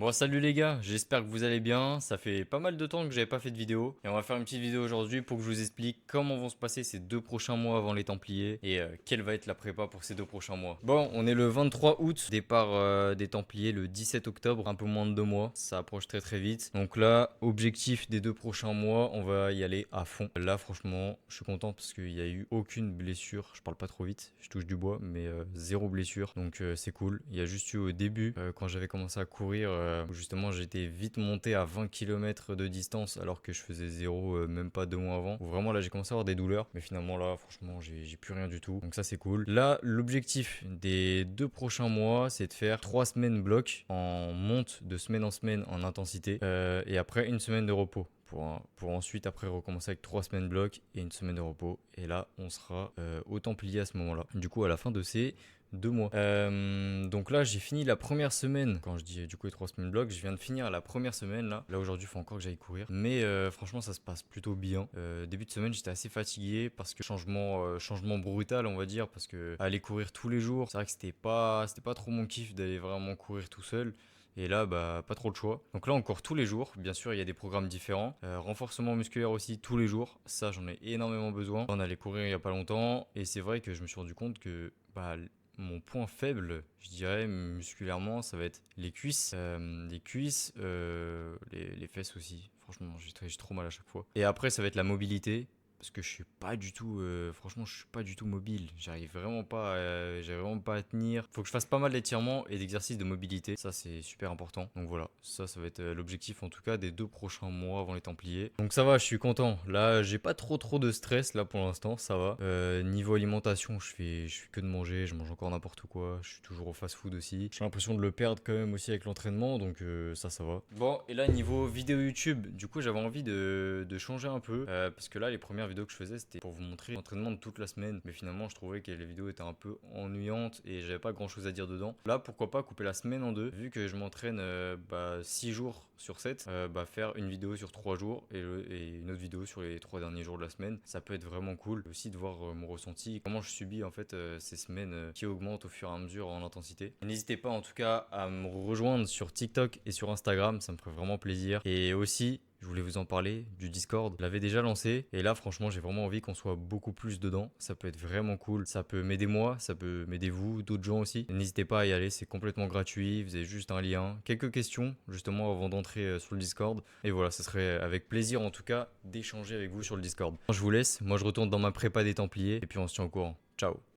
Bon, salut les gars, j'espère que vous allez bien. Ça fait pas mal de temps que j'avais pas fait de vidéo et on va faire une petite vidéo aujourd'hui pour que je vous explique comment vont se passer ces 2 prochains mois avant les Templiers et quelle va être la prépa pour ces 2 prochains mois. Bon, on est le 23 août, départ des Templiers le 17 octobre, un peu moins de 2 mois. Ça approche très très vite. Donc là, objectif des 2 prochains mois, on va y aller à fond. Là, franchement, je suis content parce qu'il n'y a eu aucune blessure. Je parle pas trop vite, je touche du bois, mais zéro blessure. Donc c'est cool. Il y a juste eu au début, quand j'avais commencé à courir, où justement j'étais vite monté à 20 km de distance alors que je faisais zéro, même pas 2 mois avant. Où vraiment là j'ai commencé à avoir des douleurs. Mais finalement là, franchement, j'ai plus rien du tout. Donc ça c'est cool. Là, l'objectif des 2 prochains mois, c'est de faire 3 semaines bloc en monte de semaine en semaine en intensité. Et après une semaine de repos pour ensuite après recommencer avec 3 semaines bloc et une semaine de repos. Et là, on sera au Templier à ce moment-là. Du coup, à la fin de ces 2 mois. Donc là, j'ai fini la première semaine. Quand je dis du coup les 3 semaines bloc, je viens de finir la première semaine là. Là aujourd'hui, il faut encore que j'aille courir. Mais franchement, ça se passe plutôt bien. Début de semaine, j'étais assez fatigué parce que changement brutal, on va dire, parce que aller courir tous les jours, c'est vrai que c'était pas trop mon kiff d'aller vraiment courir tout seul. Et là, bah, pas trop le choix. Donc là, encore tous les jours. Bien sûr, il y a des programmes différents. Renforcement musculaire aussi tous les jours. Ça, j'en ai énormément besoin. On allait courir il y a pas longtemps. Et c'est vrai que je me suis rendu compte que bah, mon point faible, je dirais, musculairement, ça va être les cuisses. Les fesses aussi. Franchement, j'ai trop mal à chaque fois. Et après, ça va être la mobilité. Parce que je suis pas du tout, franchement, je suis pas du tout mobile. J'arrive vraiment pas à tenir. Faut que je fasse pas mal d'étirements et d'exercices de mobilité. Ça, c'est super important. Donc voilà, ça va être l'objectif en tout cas des 2 prochains mois avant les Templiers. Donc ça va, je suis content. Là, j'ai pas trop de stress là pour l'instant, ça va. Niveau alimentation, je fais que de manger. Je mange encore n'importe quoi. Je suis toujours au fast-food aussi. J'ai l'impression de le perdre quand même aussi avec l'entraînement, donc ça va. Bon, et là niveau vidéo YouTube, du coup j'avais envie de changer un peu parce que là les premières vidéos que je faisais c'était pour vous montrer l'entraînement de toute la semaine, mais finalement je trouvais que les vidéos étaient un peu ennuyantes et j'avais pas grand chose à dire dedans. Là pourquoi pas couper la semaine en deux, vu que je m'entraîne 6 jours sur 7, faire une vidéo sur 3 jours et une autre vidéo sur les 3 derniers jours de la semaine. Ça peut être vraiment cool aussi de voir mon ressenti, comment je subis en fait ces semaines qui augmentent au fur et à mesure en intensité. N'hésitez pas en tout cas à me rejoindre sur TikTok et sur Instagram, ça me ferait vraiment plaisir. Et aussi, je voulais vous en parler du Discord. Je l'avais déjà lancé et là franchement j'ai vraiment envie qu'on soit beaucoup plus dedans. Ça peut être vraiment cool. Ça peut m'aider moi, ça peut m'aider vous, d'autres gens aussi. N'hésitez pas à y aller, c'est complètement gratuit. Vous avez juste un lien, quelques questions justement avant d'entrer sur le Discord. Et voilà, ça serait avec plaisir en tout cas d'échanger avec vous sur le Discord. Je vous laisse, moi je retourne dans ma prépa des Templiers et puis on se tient au courant. Ciao.